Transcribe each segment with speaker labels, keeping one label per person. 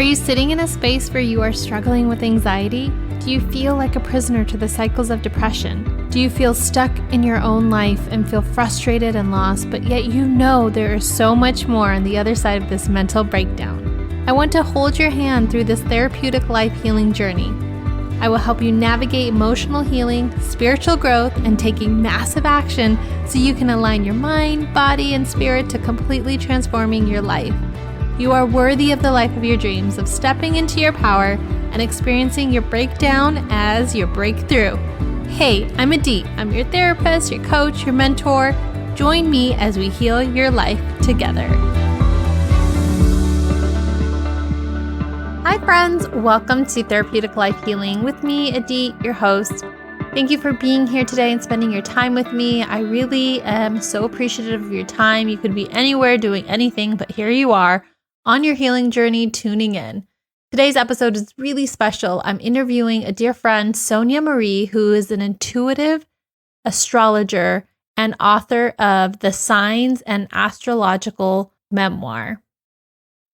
Speaker 1: Are you sitting in a space where you are struggling with anxiety? Do you feel like a prisoner to the cycles of depression? Do you feel stuck in your own life and feel frustrated and lost, but yet you know there is so much more on the other side of this mental breakdown? I want to hold your hand through this therapeutic life healing journey. I will help you navigate emotional healing, spiritual growth, and taking massive action so you can align your mind, body, and spirit to completely transforming your life. You are worthy of the life of your dreams, of stepping into your power and experiencing your breakdown as your breakthrough. Hey, I'm Adit. I'm your therapist, your coach, your mentor. Join me as we heal your life together. Hi friends, welcome to Therapeutic Life Healing with me, Adit, your host. Thank you for being here today and spending your time with me. I really am so appreciative of your time. You could be anywhere doing anything, but here you are on your healing journey, tuning in. Today's episode is really special. I'm interviewing a dear friend, Sonja Marie, who is an intuitive astrologer and author of the Signs and Astrological Memoir.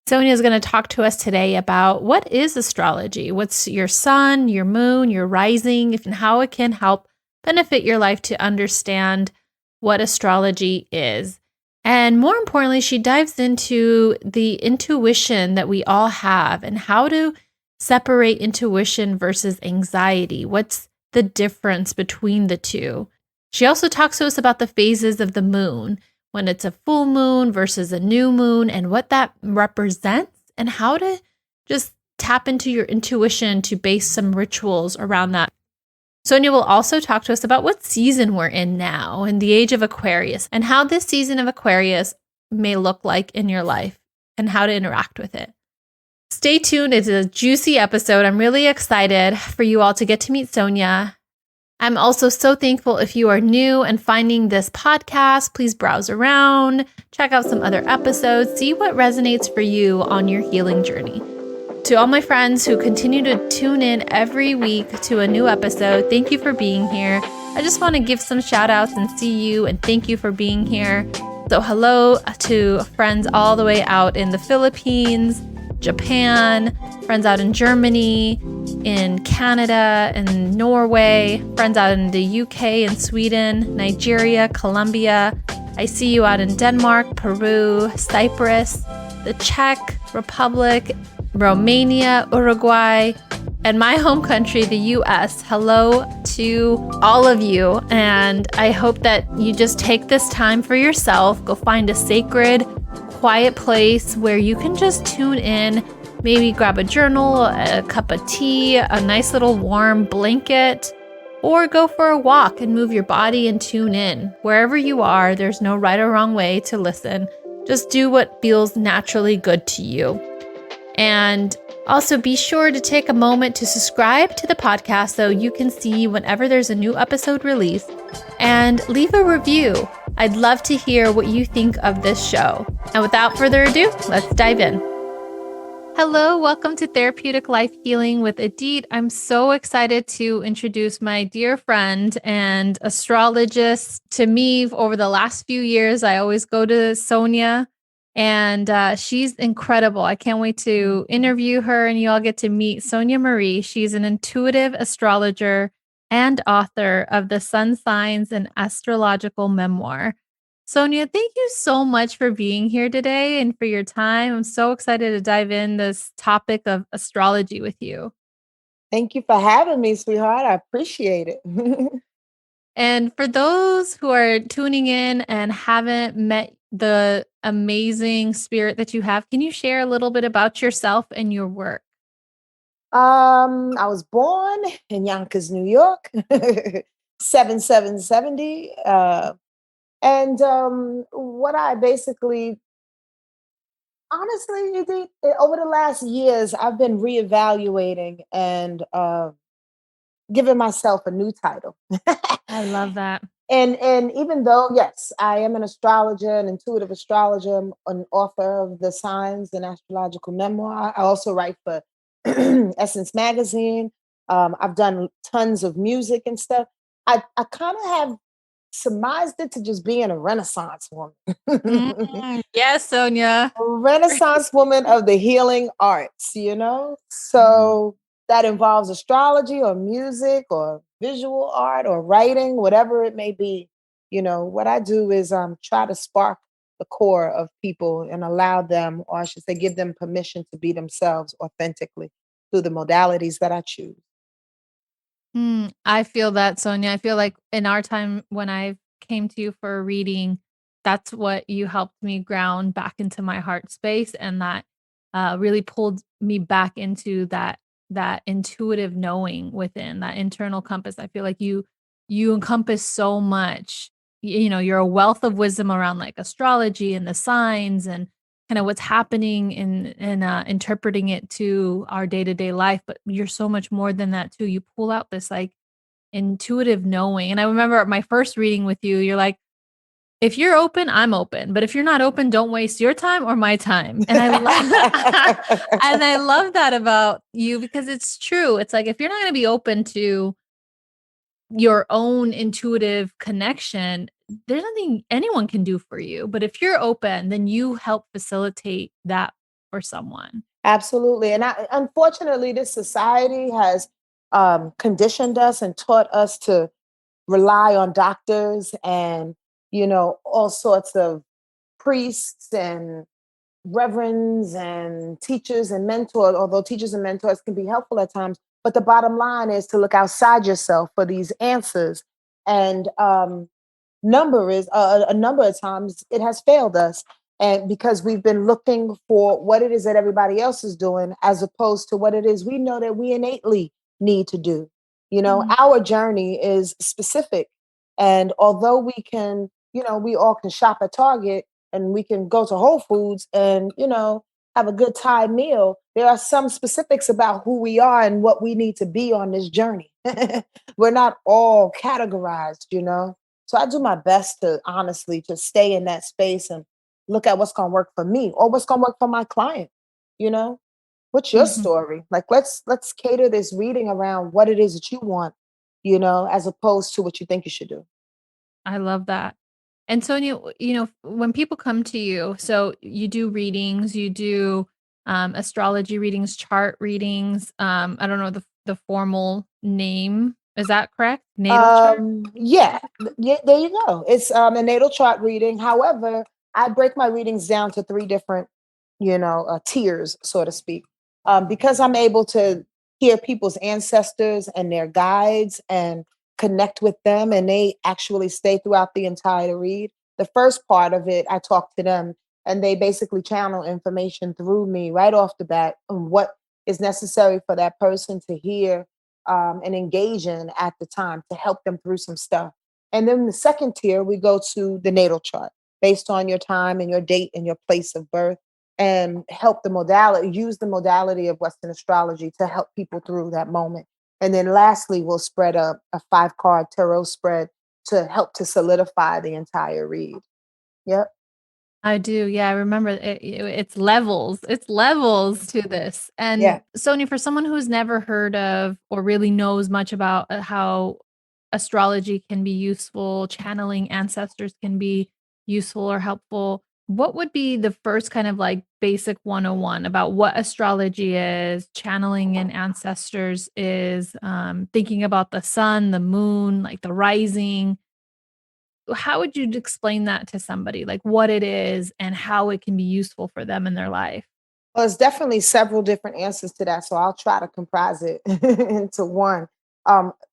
Speaker 1: Sonja is going to talk to us today about what is astrology, what's your sun, your moon, your rising, and how it can help benefit your life to understand what astrology is. And more importantly, she dives into the intuition that we all have and how to separate intuition versus anxiety. What's the difference between the two? She also talks to us about the phases of the moon, when it's a full moon versus a new moon, and what that represents, and how to just tap into your intuition to base some rituals around that. Sonja will also talk to us about what season we're in now in the age of Aquarius and how this season of Aquarius may look like in your life and how to interact with it. Stay tuned. It's a juicy episode. I'm really excited for you all to get to meet Sonja. I'm also so thankful if you are new and finding this podcast. Please browse around, check out some other episodes, see what resonates for you on your healing journey. To all my friends who continue to tune in every week to a new episode, thank you for being here. I just want to give some shout outs and see you and thank you for being here. So hello to friends all the way out in the Philippines, Japan, friends out in Germany, in Canada and Norway, friends out in the UK and Sweden, Nigeria, Colombia. I see you out in Denmark, Peru, Cyprus, the Czech Republic, Romania, Uruguay, and my home country, the US. Hello to all of you. And I hope that you just take this time for yourself. Go find a sacred, quiet place where you can just tune in. Maybe grab a journal, a cup of tea, a nice little warm blanket, or go for a walk and move your body and tune in. Wherever you are, there's no right or wrong way to listen. Just do what feels naturally good to you. And also be sure to take a moment to subscribe to the podcast so you can see whenever there's a new episode released, and leave a review. I'd love to hear what you think of this show. And without further ado, let's dive in. Hello, welcome to Therapeutic Life Healing with Adit. I'm so excited to introduce my dear friend and astrologist to me. Over the last few years, I always go to Sonja, and she's incredible. I can't wait to interview her and you all get to meet Sonja Marie. She's an intuitive astrologer and author of the Sun Signs and Astrological Memoir. Sonja, thank you so much for being here today and for your time. I'm so excited to dive in this topic of astrology with you.
Speaker 2: Thank you for having me, sweetheart. I appreciate it.
Speaker 1: And for those who are tuning in and haven't met the amazing spirit that you have, can you share a little bit about yourself and your work?
Speaker 2: I was born in Yonkers, New York, 7770. And what I basically, honestly, over the last years, I've been reevaluating and giving myself a new title.
Speaker 1: I love that.
Speaker 2: And even though, yes, I am an astrologer, an intuitive astrologer, I'm an author of the Signs and Astrological Memoir. I also write for Essence Magazine. I've done tons of music and stuff. I kind of have surmised it to just being a Renaissance woman.
Speaker 1: Yes, Sonja.
Speaker 2: Renaissance woman of the healing arts,
Speaker 1: Mm.
Speaker 2: So that involves astrology or music or visual art or writing, whatever it may be. What I do is try to spark the core of people and allow them, or I should say, give them permission to be themselves authentically through the modalities that I choose.
Speaker 1: I feel that, Sonja. I feel like in our time when I came to you for a reading, that's what you helped me ground back into my heart space, and that really pulled me back into that intuitive knowing within that internal compass. I feel like you encompass so much. You're a wealth of wisdom around like astrology and the signs and kind of what's happening in interpreting it to our day-to-day life, but you're so much more than that too. You pull out this like intuitive knowing. And I remember my first reading with you, you're like, if you're open, I'm open. But if you're not open, don't waste your time or my time. And I love and I love that about you because it's true. It's like if you're not going to be open to your own intuitive connection, there's nothing anyone can do for you. But if you're open, then you help facilitate that for someone.
Speaker 2: Absolutely. And unfortunately, this society has conditioned us and taught us to rely on doctors and, all sorts of priests and reverends and teachers and mentors, although teachers and mentors can be helpful at times. But the bottom line is to look outside yourself for these answers. And a number of times it has failed us, and because we've been looking for what it is that everybody else is doing as opposed to what it is we know that we innately need to do.
Speaker 1: Mhm.
Speaker 2: Our journey is specific, and although we all can shop at Target and we can go to Whole Foods and have a good Thai meal, there are some specifics about who we are and what we need to be on this journey. We're not all categorized. So I do my best to honestly to stay in that space and look at what's going to work for me or what's going to work for my client. You know, what's your
Speaker 1: Mhm.
Speaker 2: story? Like let's cater this reading around what it is that you want, as opposed to what you think you should do.
Speaker 1: I love that. And so, when people come to you, so you do readings, you do astrology readings, chart readings. I don't know the formal name. Is that correct? Natal chart?
Speaker 2: Yeah, yeah, there you go. It's a natal chart reading. However, I break my readings down to three different, tiers, so to speak, because I'm able to hear people's ancestors and their guides and connect with them, and they actually stay throughout the entire read. The first part of it, I talk to them, and they basically channel information through me right off the bat on what is necessary for that person to hear and engage in at the time to help them through some stuff. And then the second tier, we go to the natal chart based on your time and your date and your place of birth and use the modality of Western astrology to help people through that moment. And then lastly, we'll spread a 5 card tarot spread to help to solidify the entire read. Yep.
Speaker 1: I do. Yeah, I remember it's levels. It's levels to this. And
Speaker 2: Yeah.
Speaker 1: Sonia, for someone who's never heard of or really knows much about how astrology can be useful, channeling ancestors can be useful or helpful, what would be the first kind of like basic 101 about what astrology is, channeling in ancestors is, thinking about the sun, the moon, like the rising? How would you explain that to somebody, like what it is and how it can be useful for them in their life?
Speaker 2: Well, it's definitely several different answers to that, so I'll try to comprise it into one.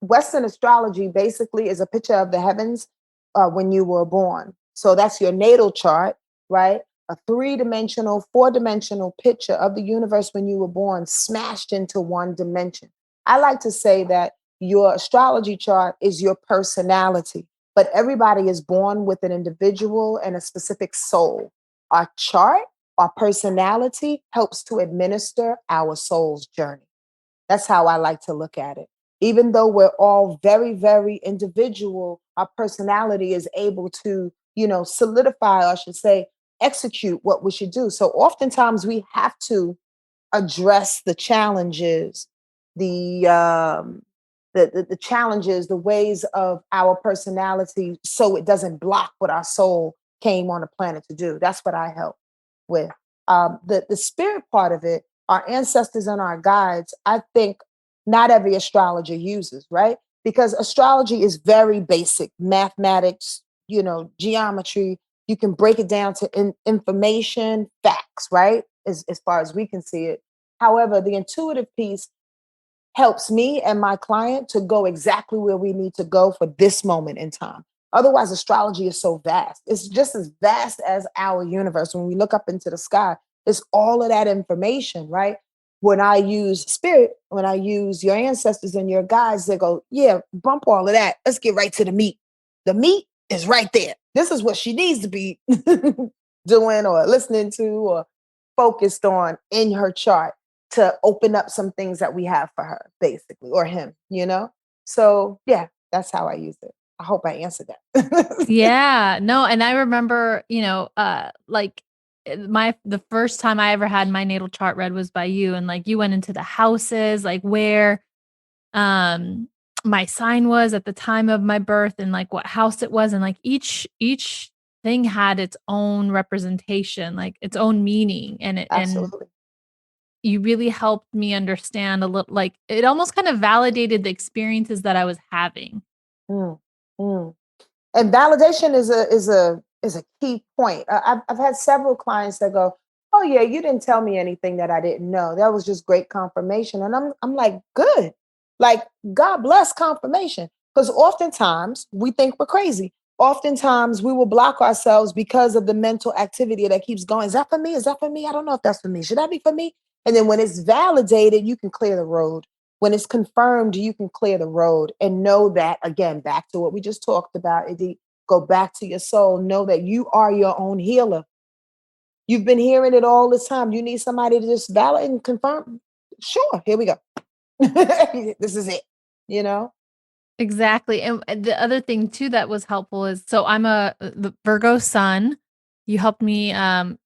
Speaker 2: Western astrology basically is a picture of the heavens when you were born. So that's your natal chart, right? A three-dimensional, four-dimensional picture of the universe when you were born, smashed into one dimension. I like to say that your astrology chart is your personality, but everybody is born with an individual and a specific soul. Our chart, our personality helps to administer our soul's journey. That's how I like to look at it. Even though we're all very, very individual, our personality is able to, solidify, or I should say, execute what we should do. So oftentimes we have to address the challenges, the the challenges, the ways of our personality, so it doesn't block what our soul came on the planet to do. That's what I help with. The spirit part of it, our ancestors and our guides, I think not every astrologer uses, right? Because astrology is very basic mathematics, geometry. You can break it down to information, facts, right? As far as we can see it. However, the intuitive piece helps me and my client to go exactly where we need to go for this moment in time. Otherwise, astrology is so vast. It's just as vast as our universe. When we look up into the sky, it's all of that information, right? When I use spirit, when I use your ancestors and your guides, they go, yeah, bump all of that. Let's get right to the meat. The meat is right there. This is what she needs to be doing or listening to or focused on in her chart to open up some things that we have for her, basically, or him. So yeah, that's how I use it. I hope I answered that.
Speaker 1: Yeah, no, and I remember, like the first time I ever had my natal chart read was by you, and like you went into the houses, like where um my sign was at the time of my birth and like what house it was, and like each thing had its own representation, like its own meaning, and
Speaker 2: Absolutely.
Speaker 1: you really helped me understand a little, like it almost kind of validated the experiences that I was having.
Speaker 2: Mm, mm. And validation is a key point. I've had several clients that go, "Oh yeah, you didn't tell me anything that I didn't know. That was just great confirmation." And I'm like, "Good, like God bless confirmation." Because oftentimes we think we're crazy. Oftentimes we will block ourselves because of the mental activity that keeps going. Is that for me? Is that for me? I don't know if that's for me. Should that be for me? And then when it's validated, you can clear the road. When it's confirmed, you can clear the road and know that, again, back to what we just talked about, Eddie, go back to your soul. Know that you are your own healer. You've been hearing it all this time. You need somebody to just validate and confirm. Sure, here we go. This is it, you know?
Speaker 1: Exactly, and the other thing too that was helpful is, so I'm the Virgo sun. You helped me,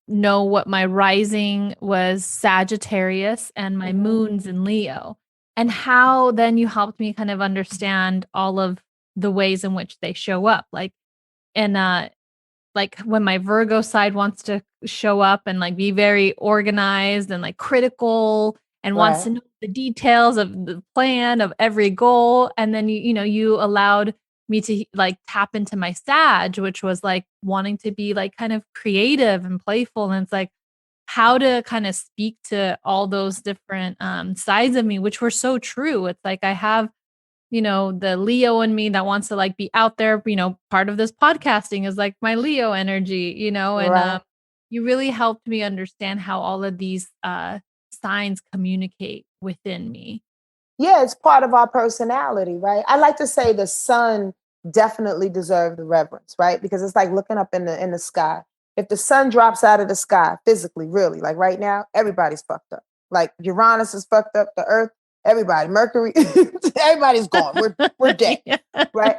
Speaker 1: know what my rising was Sagittarius and my
Speaker 2: Mhm.
Speaker 1: moon's in Leo, and how then you helped me kind of understand all of the ways in which they show up, and, like when my Virgo side wants to show up and like be very organized and like critical and wants
Speaker 2: Right,
Speaker 1: to know the details of the plan of every goal. And then you allowed me to like tap into my Sag, which was like wanting to be like kind of creative and playful. And it's like how to kind of speak to all those different sides of me, which were so true. It's like I have the Leo in me that wants to like be out there, part of this podcasting is like my Leo energy, and
Speaker 2: right.
Speaker 1: you really helped me understand how all of these signs communicate within me.
Speaker 2: Yeah, it's part of our personality, right? I like to say the sun definitely deserves the reverence, right? Because it's like looking up in the sky. If the sun drops out of the sky physically, really, like right now, everybody's fucked up. Like Uranus is fucked up, the Earth, everybody, Mercury, everybody's gone. We're dead,
Speaker 1: Yeah.
Speaker 2: right?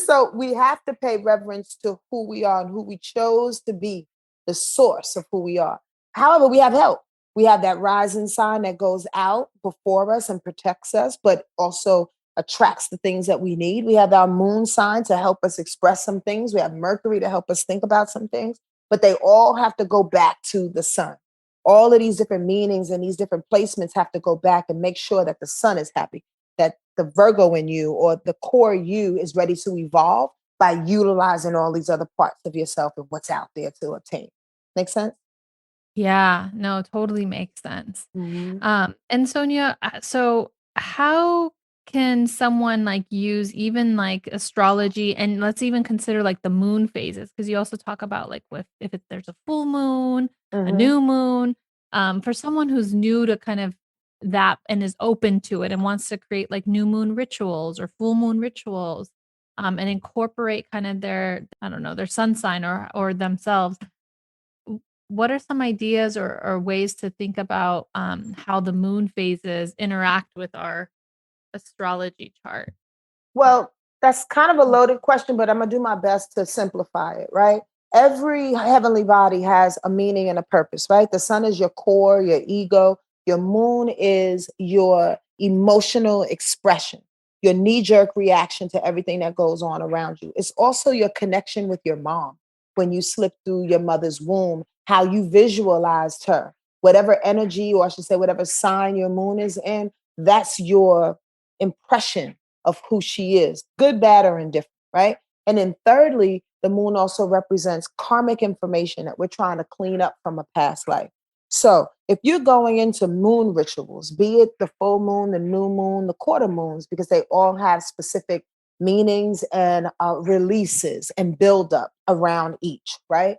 Speaker 2: So we have to pay reverence to who we are and who we chose to be, the source of who we are. However, we have help. We have that rising sign that goes out before us and protects us, but also attracts the things that we need. We have our moon sign to help us express some things. We have Mercury to help us think about some things, but they all have to go back to the sun. All of these different meanings and these different placements have to go back and make sure that the sun is happy, that the Virgo in you or the core you is ready to evolve by utilizing all these other parts of yourself and what's out there to obtain. Make sense?
Speaker 1: Yeah, no, totally makes sense.
Speaker 2: Mhm.
Speaker 1: And Sonia, so how can someone like use even like astrology, and let's even consider like the moon phases, because you also talk about like with if there's a full moon, a
Speaker 2: Mhm.
Speaker 1: new moon, for someone who's new to kind of that and is open to it and wants to create like new moon rituals or full moon rituals, and incorporate kind of their, I don't know, their sun sign or themselves. What are some ideas or ways to think about how the moon phases interact with our astrology chart?
Speaker 2: Well, that's kind of a loaded question, but I'm going to do my best to simplify it, right? Every heavenly body has a meaning and a purpose, right? The sun is your core, your ego. Your moon is your emotional expression. your knee-jerk reaction to everything that goes on around you. It's also your connection with your mom when you slip through your mother's womb, how you visualized her. Whatever energy, or I should say, whatever sign your moon is in, that's your impression of who she is, good, bad, or indifferent, right? And then thirdly, the moon also represents karmic information that we're trying to clean up from a past life. So if you're going into moon rituals, be it the full moon, the new moon, the quarter moons, because they all have specific meanings and releases and buildup around each, right?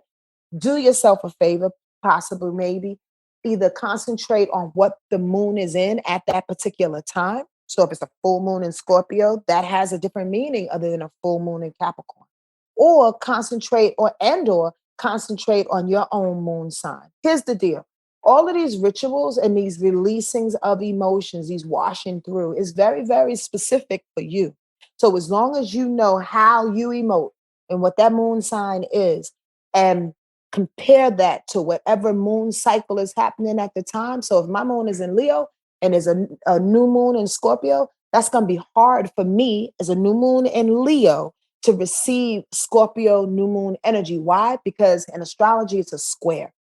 Speaker 2: Do yourself a favor, possibly, maybe, either concentrate on what the moon is in at that particular time. So if it's a full moon in Scorpio, that has a different meaning other than a full moon in Capricorn. Or concentrate on your own moon sign. Here's the deal. All of these rituals and these releasings of emotions, these washing through, is very, very specific for you. So as long as you know how you emote and what that moon sign is, and compare that to whatever moon cycle is happening at the time. So if my moon is in Leo and there's a new moon in Scorpio, that's going to be hard for me as a new moon in Leo to receive Scorpio new moon energy. Why? Because in astrology, it's a square,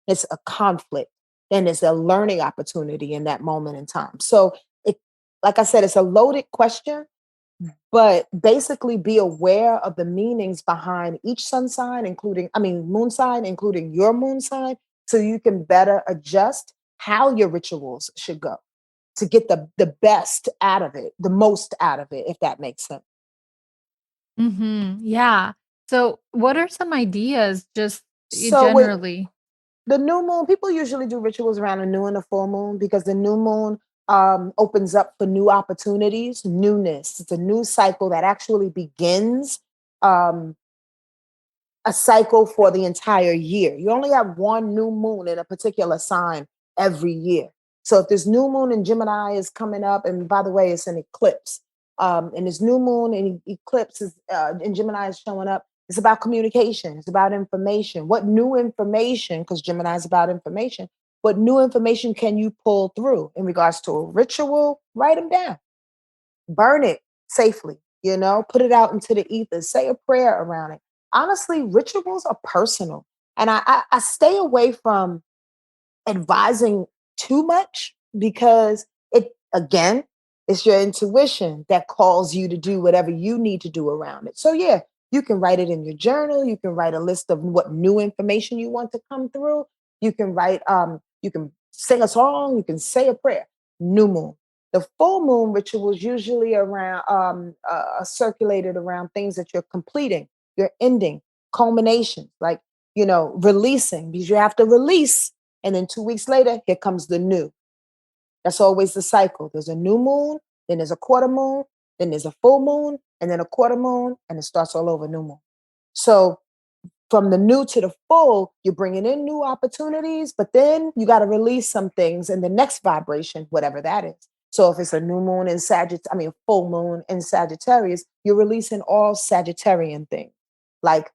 Speaker 2: it's a conflict, and it's a learning opportunity in that moment in time. So, it, like I said, it's a loaded question, but basically be aware of the meanings behind each sun sign, moon sign, including your moon sign, so you can better adjust how your rituals should go to get the best out of it, the most out of it, if that makes sense.
Speaker 1: Yeah. So, what are some ideas just
Speaker 2: So with
Speaker 1: generally?
Speaker 2: the new moon, people usually do rituals around the new and the full moon because the new moon opens up for new opportunities, newness. It's a new cycle that actually begins um, a cycle for the entire year. You only have one new moon in a particular sign every year. So if this new moon in Gemini is coming up, and by the way, it's an eclipse, and this new moon in eclipse is in Gemini is showing up. It's about communication. It's about information. What new information? Because Gemini is about information. What new information can you pull through in regards to a ritual? Write them down, burn it safely, put it out into the ether, say a prayer around it. Honestly, rituals are personal. And I stay away from advising too much because again, it's your intuition that calls you to do whatever you need to do around it. So yeah, you can write it in your journal. You can write a list of what new information you want to come through. You can sing a song, you can say a prayer. New moon. The full moon rituals usually around circulated around things that you're completing, you're ending, culminations, like releasing, because you have to release. And then 2 weeks later, here comes the new. That's always the cycle. There's a new moon, then there's a quarter moon, then there's a full moon, and then a quarter moon, and it starts all over new moon. So from the new to the full, you're bringing in new opportunities, but then you got to release some things in the next vibration, whatever that is. So if it's a new moon in Sagittarius, a full moon in Sagittarius, you're releasing all Sagittarian things, like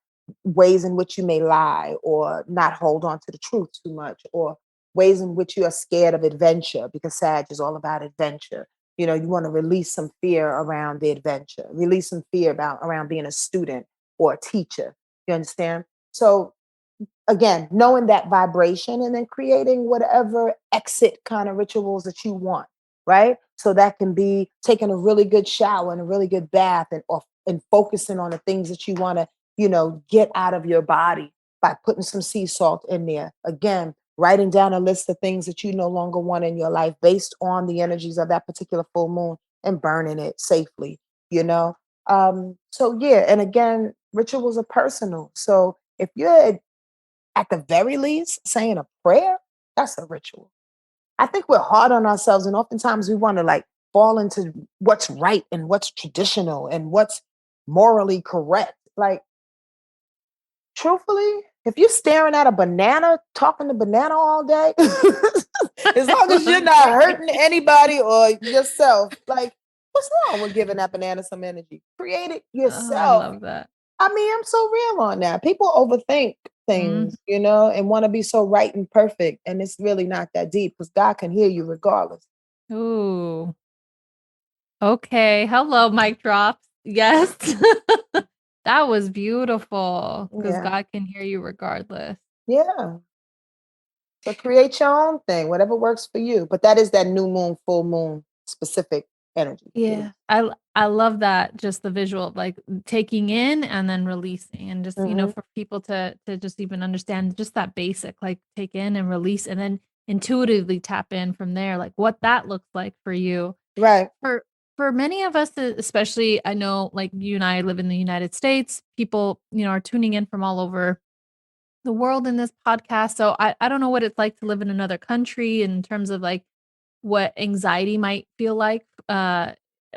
Speaker 2: ways in which you may lie or not hold on to the truth too much, or ways in which you are scared of adventure, because Sag is all about adventure. You want to release some fear around the adventure, release some fear around being a student or a teacher. You understand? So again, knowing that vibration and then creating whatever exit kind of rituals that you want, right? So that can be taking a really good shower and a really good bath, and focusing on the things that you want to, get out of your body by putting some sea salt in there. Again, writing down a list of things that you no longer want in your life based on the energies of that particular full moon, and burning it safely, you know? So yeah, and again, rituals are personal. So if you're at the very least saying a prayer, that's a ritual. I think we're hard on ourselves, and oftentimes we want to like fall into what's right and what's traditional and what's morally correct. Like, truthfully, if you're staring at a banana, talking to banana all day, as long as you're not hurting anybody or yourself, like, what's wrong with giving that banana some energy? Create it
Speaker 1: Oh, I
Speaker 2: yourself.
Speaker 1: love that.
Speaker 2: I mean, I'm so real on that. People overthink
Speaker 1: Mhm.
Speaker 2: things, and want to be so right and perfect. And it's really not that deep because God can hear you regardless.
Speaker 1: Ooh. Okay. Hello, mic drops. Yes. That was beautiful because
Speaker 2: Yeah.
Speaker 1: God can hear you regardless.
Speaker 2: Yeah. So create your own thing, whatever works for you. But that is that new moon, full moon specific energy.
Speaker 1: Yeah. I love that, just the visual of like taking in and then releasing, and just,
Speaker 2: Hmm.
Speaker 1: for people to just even understand just that basic, like take in and release and then intuitively tap in from there, like what that looks like for you.
Speaker 2: Right.
Speaker 1: For many of us, especially, I know like you and I live in the United States, people, are tuning in from all over the world in this podcast. So I don't know what it's like to live in another country in terms of like what anxiety might feel like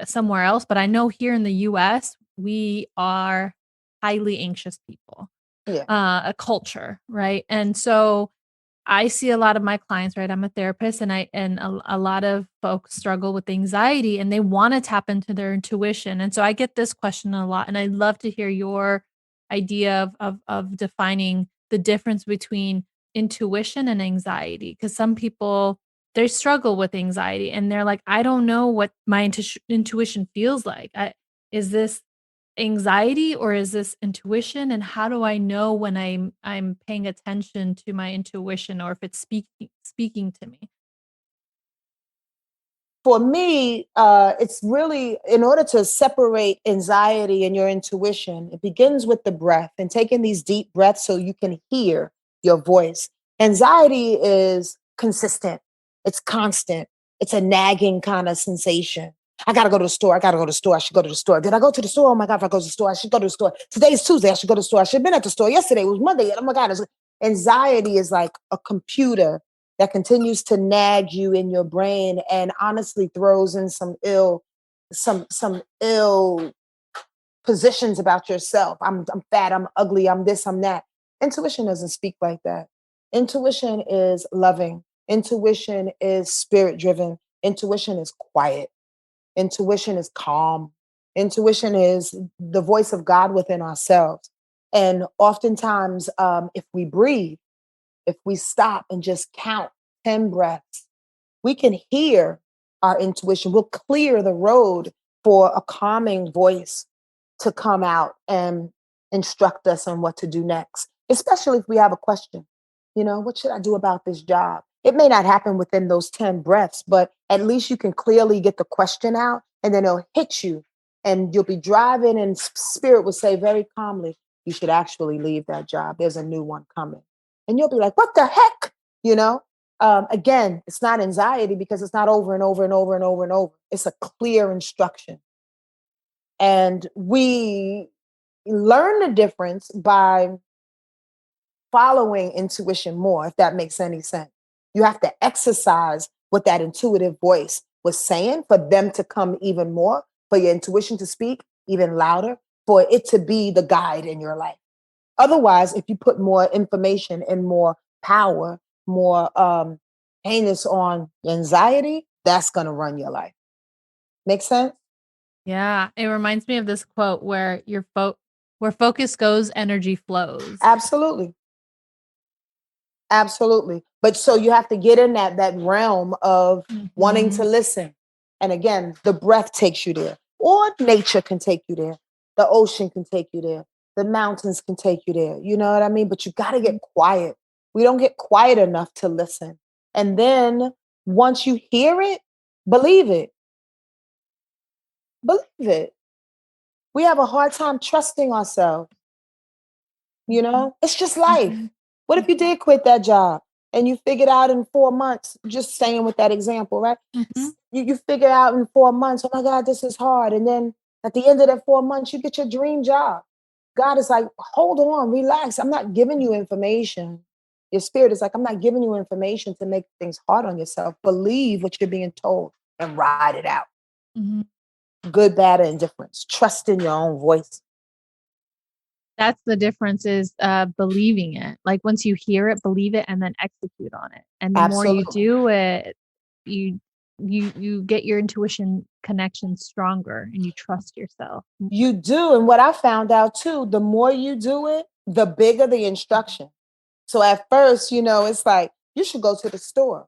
Speaker 1: somewhere else. But I know here in the US, we are highly anxious people,
Speaker 2: Yeah.
Speaker 1: a culture, right? And so I see a lot of my clients, right? I'm a therapist, and a lot of folks struggle with anxiety and they want to tap into their intuition. And so I get this question a lot, and I'd love to hear your idea of defining the difference between intuition and anxiety, because some people, they struggle with anxiety and they're like, I don't know what my intuition feels like. Is this anxiety or is this intuition, and how do I know when I'm paying attention to my intuition or if it's speaking to me?
Speaker 2: For me, it's really in order to separate anxiety and your intuition, it begins with the breath and taking these deep breaths so you can hear your voice. Anxiety is consistent, it's constant, it's a nagging kind of sensation. I gotta go to the store. I gotta go to the store. I should go to the store. Did I go to the store? Oh my God, if I go to the store, I should go to the store. Today's Tuesday. I should go to the store. I should have been at the store. Yesterday was Monday. Oh my God. Anxiety is like a computer that continues to nag you in your brain and honestly throws in some ill positions about yourself. I'm fat, I'm ugly, I'm this, I'm that. Intuition doesn't speak like that. Intuition is loving. Intuition is spirit driven. Intuition is quiet. Intuition is calm. Intuition is the voice of God within ourselves. And oftentimes, if we breathe, if we stop and just count 10 breaths, we can hear our intuition. We'll clear the road for a calming voice to come out and instruct us on what to do next, especially if we have a question. What should I do about this job? It may not happen within those 10 breaths, but at least you can clearly get the question out and then it'll hit you. And you'll be driving, and spirit will say very calmly, you should actually leave that job. There's a new one coming. And you'll be like, what the heck? You know? Again, it's not anxiety because it's not over and over and over and over and over. It's a clear instruction. And we learn the difference by following intuition more, if that makes any sense. You have to exercise what that intuitive voice was saying for them to come even more, for your intuition to speak even louder, for it to be the guide in your life. Otherwise, if you put more information and more power, more heinous on anxiety, that's going to run your life. Make sense?
Speaker 1: Yeah, it reminds me of this quote where where focus goes, energy flows.
Speaker 2: Absolutely. Absolutely. But so you have to get in that realm of wanting to
Speaker 1: Mhm.
Speaker 2: listen. And again, the breath takes you there. Or nature can take you there. The ocean can take you there. The mountains can take you there. You know what I mean? But you got to get quiet. We don't get quiet enough to listen. And then once you hear it, believe it. Believe it. We have a hard time trusting ourselves. It's just life.
Speaker 1: Mhm.
Speaker 2: What if you did quit that job and you figured out in 4 months, just saying with that example, right?
Speaker 1: Mhm.
Speaker 2: You figure out in 4 months, oh my God, this is hard. And then at the end of that 4 months, you get your dream job. God is like, hold on, relax. I'm not giving you information. Your spirit is like, I'm not giving you information to make things hard on yourself. Believe what you're being told and ride it out.
Speaker 1: Mhm.
Speaker 2: Good, bad, or indifference. Trust in your own voice.
Speaker 1: That's the difference, is believing it. Like once you hear it, believe it and then execute on it. And the more you
Speaker 2: Absolutely.
Speaker 1: do it, you you get your intuition connection stronger and you trust yourself.
Speaker 2: You do. And what I found out too, the more you do it, the bigger the instruction. So at first, it's like, you should go to the store.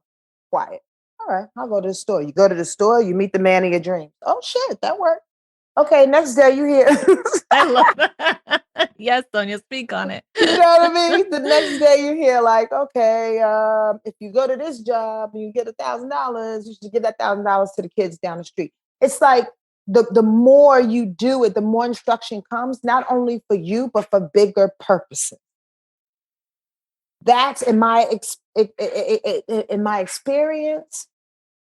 Speaker 2: Quiet. right, I'll go to the store. You go to the store, you meet the man of your dreams. Oh shit, that worked. Okay, next day you hear.
Speaker 1: I love that. Yes, Sonia, speak on it.
Speaker 2: You know what I mean? The next day you hear like, okay, if you go to this job and you get $1,000, you should give that $1,000 to the kids down the street. It's like the more you do it, the more instruction comes, not only for you, but for bigger purposes. That's in my experience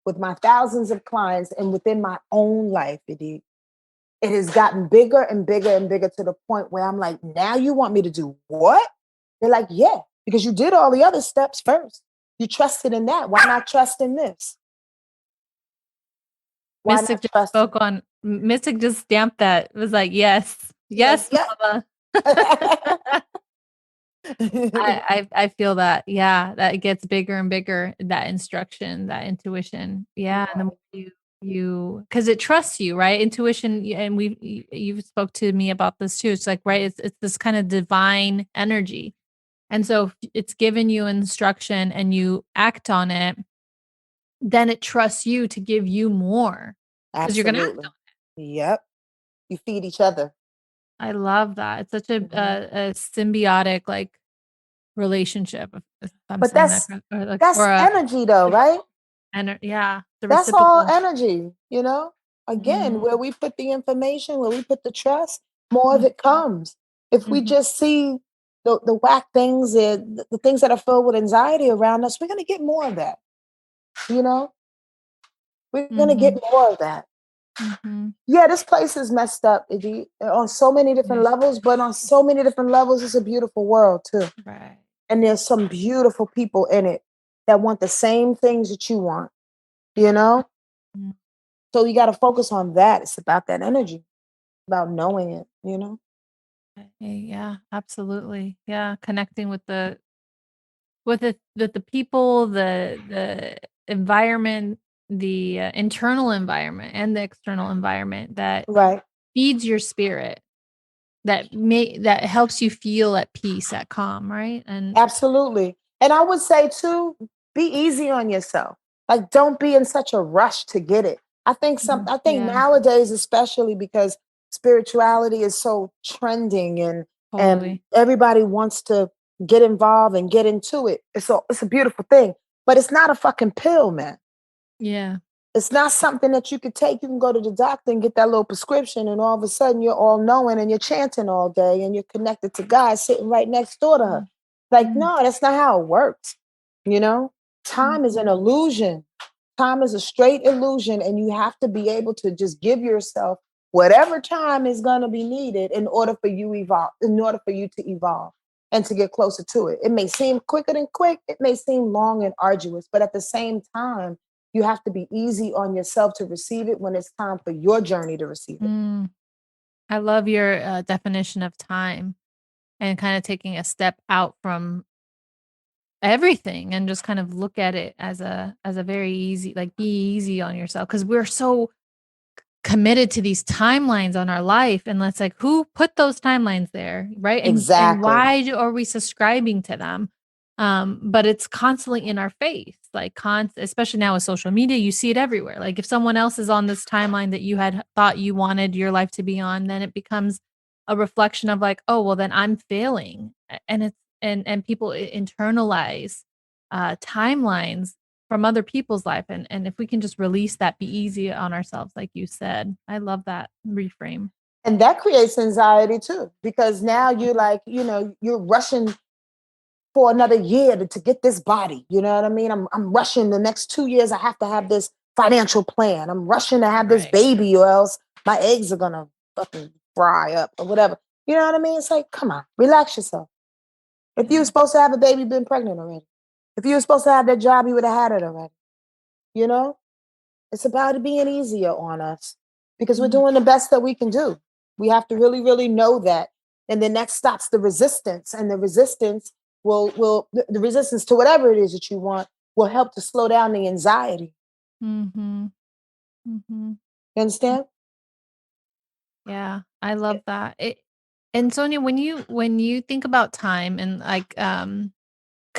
Speaker 2: with my thousands of clients and within my own life, it has gotten bigger and bigger and bigger to the point where I'm like, now you want me to do what? They're like, yeah, because you did all the other steps first. You trusted in that. Why not trust in this? Why
Speaker 1: Mystic
Speaker 2: not
Speaker 1: just
Speaker 2: trust in
Speaker 1: spoke on Mystic just stamped that. It was like, yes. Yes,
Speaker 2: yeah.
Speaker 1: mama. I feel that. Yeah, that it gets bigger and bigger, that instruction, that intuition. Yeah. And the more you because it trusts you, right? Intuition, and you've spoke to me about this too. It's like, right, it's this kind of divine energy. And so if it's given you instruction and you act on it, then it trusts you to give you more because you're gonna act
Speaker 2: Absolutely.
Speaker 1: on it.
Speaker 2: Yep. You feed each other.
Speaker 1: I love that. It's such
Speaker 2: Mhm.
Speaker 1: a symbiotic like relationship, if I'm
Speaker 2: But
Speaker 1: saying that correct, or like
Speaker 2: that's
Speaker 1: or a
Speaker 2: energy though, right?
Speaker 1: yeah, the
Speaker 2: That's all
Speaker 1: reciprocal.
Speaker 2: energy, you know? Again,
Speaker 1: Mm,
Speaker 2: where we put the information, where we put the trust, more of
Speaker 1: mm,
Speaker 2: it comes. If we
Speaker 1: mhm,
Speaker 2: just see the whack things, the things that are filled with anxiety around us, we're going to get more of that, you know? We're going to get
Speaker 1: mhm,
Speaker 2: more of that.
Speaker 1: mhm.
Speaker 2: Yeah, this place is messed up, Iggy, on so many different
Speaker 1: Yeah,
Speaker 2: levels, but on so many different levels, it's a beautiful world too.
Speaker 1: right.
Speaker 2: And there's some beautiful people in it that want the same things that you want, you know?
Speaker 1: Mm,
Speaker 2: So you got to focus on that. It's about that energy, about knowing it, you know?
Speaker 1: yeah, absolutely. Yeah, connecting with the people, the environment, the internal environment and the external environment that
Speaker 2: Right.
Speaker 1: feeds your spirit, that helps you feel at peace, at calm, right? And
Speaker 2: Absolutely. And I would say too, be easy on yourself. Like don't be in such a rush to get it. I think
Speaker 1: yeah,
Speaker 2: nowadays, especially because spirituality is so trending and
Speaker 1: totally.
Speaker 2: everybody wants to get involved and get into it. It's a beautiful thing. But it's not a fucking pill, man.
Speaker 1: Yeah.
Speaker 2: It's not something that you could take. You can go to the doctor and get that little prescription, and all of a sudden you're all knowing and you're chanting all day and you're connected to God sitting right next door to her.
Speaker 1: Mm,
Speaker 2: Like,
Speaker 1: mm,
Speaker 2: no, that's not how it works. You know, time is
Speaker 1: mhm,
Speaker 2: an illusion. Time is a straight illusion, and you have to be able to just give yourself whatever time is going to be needed in order for you to evolve and to get closer to it. It may seem quicker than quick, it may seem long and arduous, but at the same time, you have to be easy on yourself to receive it when it's time for your journey to receive it.
Speaker 1: mm. I love your definition of time and kind of taking a step out from everything and just kind of look at it as a very easy, like, be easy on yourself because we're so committed to these timelines on our life, and it's like, who put those timelines there, right? And
Speaker 2: Exactly.
Speaker 1: why are we subscribing to them? But it's constantly in our face, like especially now with social media, you see it everywhere. Like if someone else is on this timeline that you had thought you wanted your life to be on, then it becomes a reflection of like, oh, well, then I'm failing. And it's and people internalize timelines from other people's life, and if we can just release that, be easy on ourselves like you said. I love that reframe.
Speaker 2: And that creates anxiety too, because now you're like, you're rushing for another year to get this body. You know what I mean? I'm rushing the next 2 years. I have to have this financial plan. I'm rushing to have this
Speaker 1: Right.
Speaker 2: baby, or else my eggs are gonna fucking fry up or whatever. You know what I mean? It's like, come on, relax yourself. If you were
Speaker 1: Yeah.
Speaker 2: supposed to have a baby, been pregnant already. If you were supposed to have that job, you would have had it already. You know? It's about it being easier on us because we're
Speaker 1: Mm,
Speaker 2: doing the best that we can do. We have to really, really know that. And then that stops the resistance. And the resistance the resistance to whatever it is that you want will help to slow down the anxiety.
Speaker 1: mhm, mhm.
Speaker 2: You understand?
Speaker 1: Yeah, I love that. And Sonia, when you think about time and like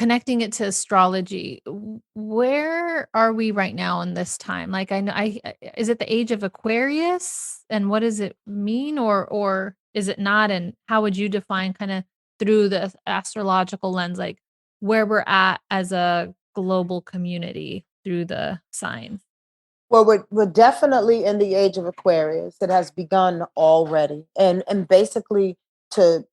Speaker 1: connecting it to astrology, where are we right now in this time? Like, I know, is it the age of Aquarius, and what does it mean, or is it not? And how would you define kind of through the astrological lens, like where we're at as a global community through the signs?
Speaker 2: Well, we're definitely in the age of Aquarius. It has begun already, and basically to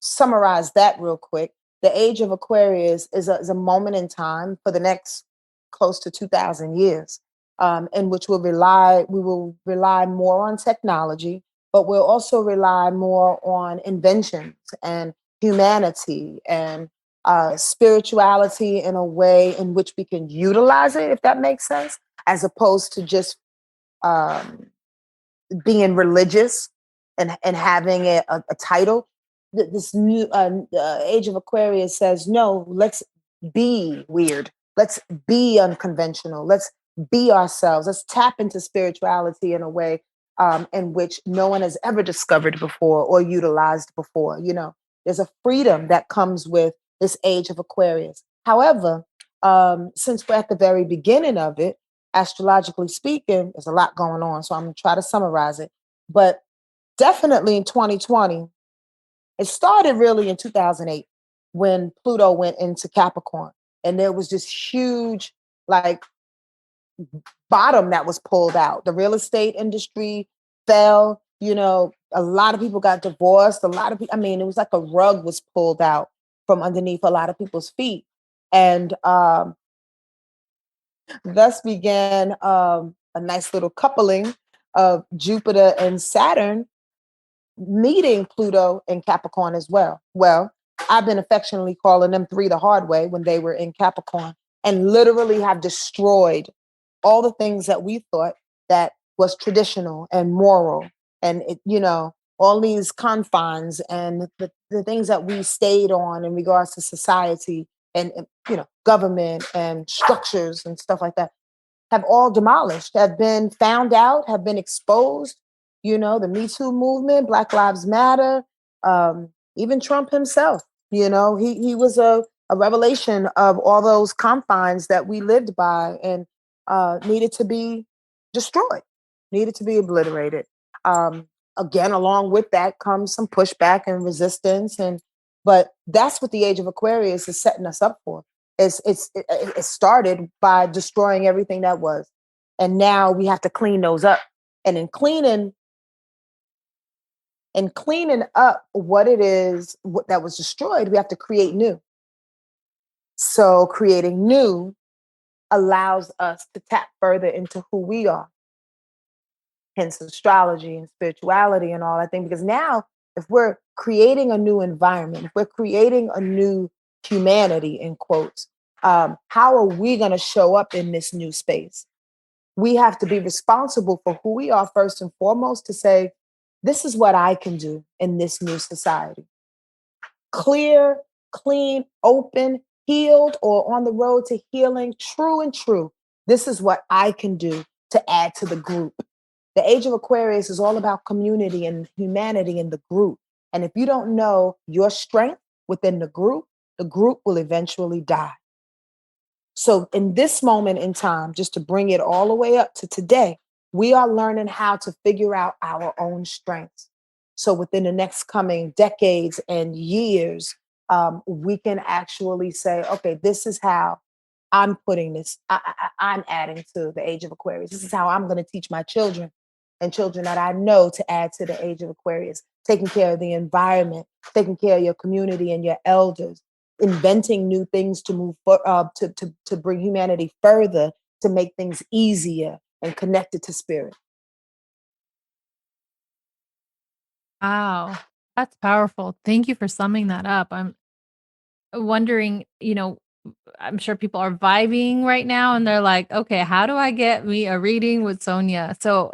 Speaker 2: summarize that real quick, the age of Aquarius is a moment in time for the next close to 2,000 years, in which we will rely more on technology, but we'll also rely more on inventions and humanity and spirituality in a way in which we can utilize it, if that makes sense, as opposed to just um, being religious and having a title. This new age of Aquarius says, no, let's be weird. Let's be unconventional. Let's be ourselves. Let's tap into spirituality in a way in which no one has ever discovered before or utilized before. There's a freedom that comes with this age of Aquarius. However, since we're at the very beginning of it, astrologically speaking, there's a lot going on. So I'm going to try to summarize it. But definitely in 2020, it started really in 2008 when Pluto went into Capricorn. And there was this huge, like, bottom that was pulled out. The real estate industry fell. A lot of people got divorced. A lot of people, it was like a rug was pulled out from underneath a lot of people's feet. And thus began a nice little coupling of Jupiter and Saturn meeting Pluto and Capricorn as well. Well, I've been affectionately calling them three the hard way when they were in Capricorn, and literally have destroyed all the things that we thought that was traditional and moral, and all these confines and the things that we stayed on in regards to society and government and structures and stuff like that have all demolished, have been found out, have been exposed. The Me Too movement, Black Lives Matter, even Trump himself. He was a revelation of all those confines that we lived by, and needed to be destroyed, needed to be obliterated. Again, along with that comes some pushback and resistance, but that's what the age of Aquarius is setting us up for. It started by destroying everything that was, and now we have to clean those up. And in cleaning up what it is that was destroyed, we have to create new. So creating new allows us to tap further into who we are, hence astrology and spirituality and all that thing. Because now, if we're creating a new environment, if we're creating a new humanity, in quotes, how are we going to show up in this new space? We have to be responsible for who we are first and foremost, to say, this is what I can do in this new society. Clear, clean, open, healed, or on the road to healing, true and true. This is what I can do to add to the group. The age of Aquarius is all about community and humanity in the group. And if you don't know your strength within the group will eventually die. So in this moment in time, just to bring it all the way up to today, we are learning how to figure out our own strengths. So within the next coming decades and years, we can actually say, okay, this is how I'm putting this, I'm adding to the age of Aquarius. This is how I'm going to teach my children and children that I know to add to the age of Aquarius, taking care of the environment, taking care of your community and your elders, inventing new things to move to bring humanity further, to make things easier and connected to spirit.
Speaker 1: Wow, that's powerful. Thank you for summing that up. I'm wondering, I'm sure people are vibing right now and they're like, okay, how do I get me a reading with Sonja? So,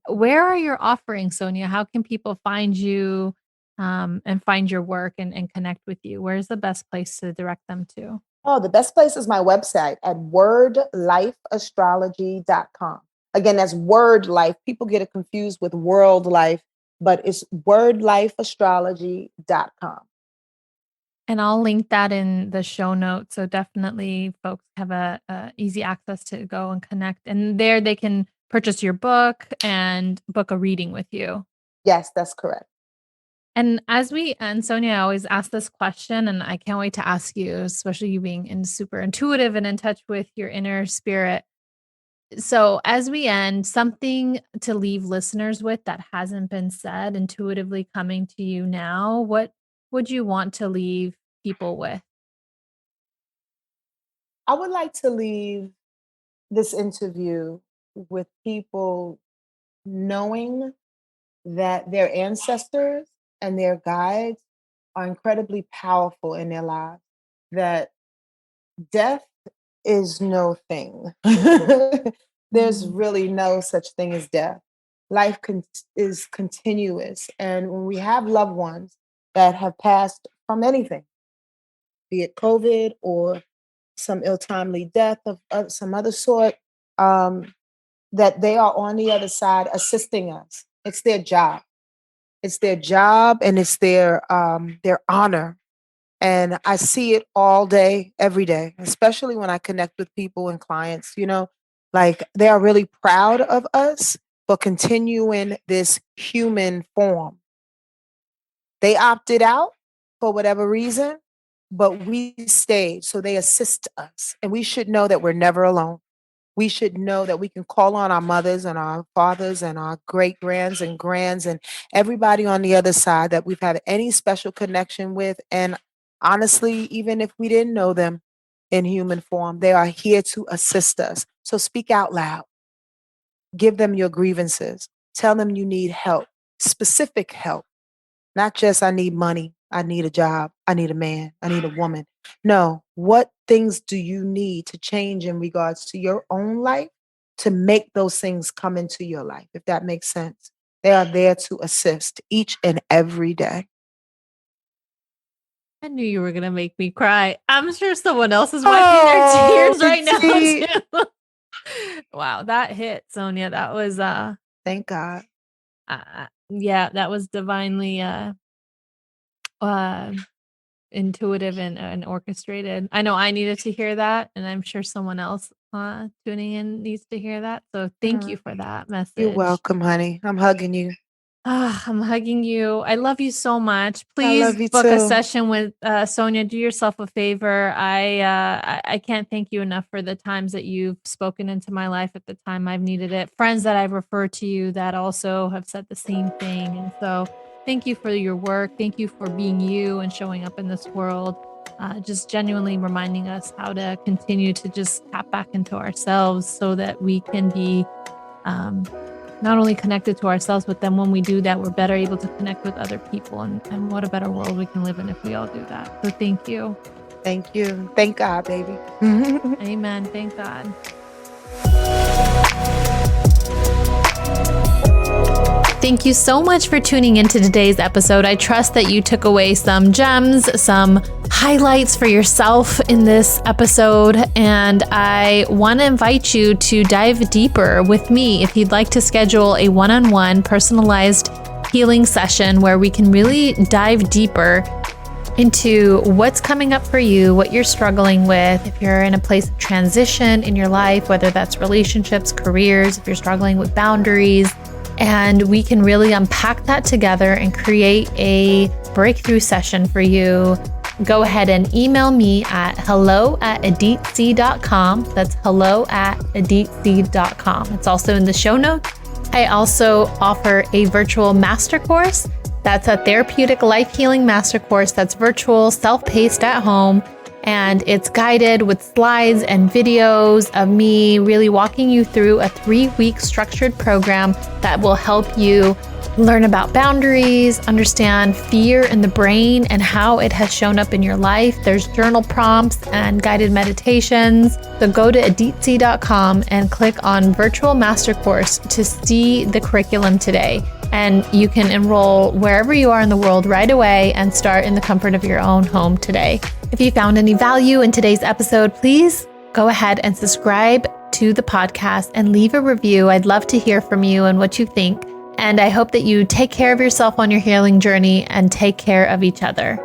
Speaker 1: where are your offerings, Sonja? How can people find you and find your work and connect with you? Where's the best place to direct them to?
Speaker 2: Oh, the best place is my website at wordlifeastrology.com. Again, that's word life. People get it confused with world life, but it's wordlifeastrology.com.
Speaker 1: And I'll link that in the show notes. So definitely folks have a easy access to go and connect. And there they can purchase your book and book a reading with you.
Speaker 2: Yes, that's correct.
Speaker 1: And as we end, Sonja, I always ask this question, and I can't wait to ask you, especially you being super intuitive and in touch with your inner spirit. So, as we end, something to leave listeners with that hasn't been said, intuitively coming to you now, what would you want to leave people with?
Speaker 2: I would like to leave this interview with people knowing that their ancestors and their guides are incredibly powerful in their lives, that death is no thing. There's
Speaker 1: Mm.
Speaker 2: really no such thing as death. Life is continuous. And when we have loved ones that have passed from anything, be it COVID or some ill-timely death of some other sort, um, that they are on the other side assisting us. It's their job. It's their job and it's their honor. And I see it all day, every day, especially when I connect with people and clients, like they are really proud of us for continuing this human form. They opted out for whatever reason, but we stayed. So they assist us. And we should know that we're never alone. We should know that we can call on our mothers and our fathers and our great grands and grands and everybody on the other side that we've had any special connection with. And honestly, even if we didn't know them in human form, they are here to assist us. So speak out loud. Give them your grievances. Tell them you need help, specific help, not just I need money, I need a job, I need a man, I need a woman. No, what things do you need to change in regards to your own life to make those things come into your life, if that makes sense? They are there to assist each and every day.
Speaker 1: I knew you were going to make me cry. I'm sure someone else is wiping their tears right now,
Speaker 2: see.
Speaker 1: too. Wow, that hit, Sonja. That was
Speaker 2: Thank God.
Speaker 1: yeah, that was divinely uh intuitive and orchestrated. I know I needed to hear that, and I'm sure someone else tuning in needs to hear that. So thank you for that
Speaker 2: You're
Speaker 1: message.
Speaker 2: welcome, honey. I'm hugging you.
Speaker 1: I'm hugging you. I love you so much.
Speaker 2: I
Speaker 1: Please
Speaker 2: love you
Speaker 1: book a
Speaker 2: too.
Speaker 1: session with Sonja. Do yourself a favor. I can't thank you enough for the times that you've spoken into my life at the time I've needed it. Friends that I've referred to you that also have said the same thing. And so thank you for your work. Thank you for being you and showing up in this world. Just genuinely reminding us how to continue to just tap back into ourselves so that we can be not only connected to ourselves, but then when we do that, we're better able to connect with other people. And what a better world we can live in if we all do that. So thank you.
Speaker 2: Thank you. Thank God, baby.
Speaker 1: Amen. Thank God. Thank you so much for tuning into today's episode. I trust that you took away some gems, some highlights for yourself in this episode. And I want to invite you to dive deeper with me if you'd like to schedule a one-on-one personalized healing session where we can really dive deeper into what's coming up for you, what you're struggling with, if you're in a place of transition in your life, whether that's relationships, careers, if you're struggling with boundaries. And we can really unpack that together and create a breakthrough session for you. Go ahead and email me at hello@aditc.com. That's hello@aditc.com. It's also in the show notes. I also offer a virtual master course. That's a therapeutic life healing master course that's virtual, self-paced at home. And it's guided with slides and videos of me really walking you through a 3-week structured program that will help you learn about boundaries, understand fear in the brain and how it has shown up in your life. There's journal prompts and guided meditations. So go to aditc.com and click on virtual master course to see the curriculum today. And you can enroll wherever you are in the world right away and start in the comfort of your own home today. If you found any value in today's episode, please go ahead and subscribe to the podcast and leave a review. I'd love to hear from you and what you think. And I hope that you take care of yourself on your healing journey and take care of each other.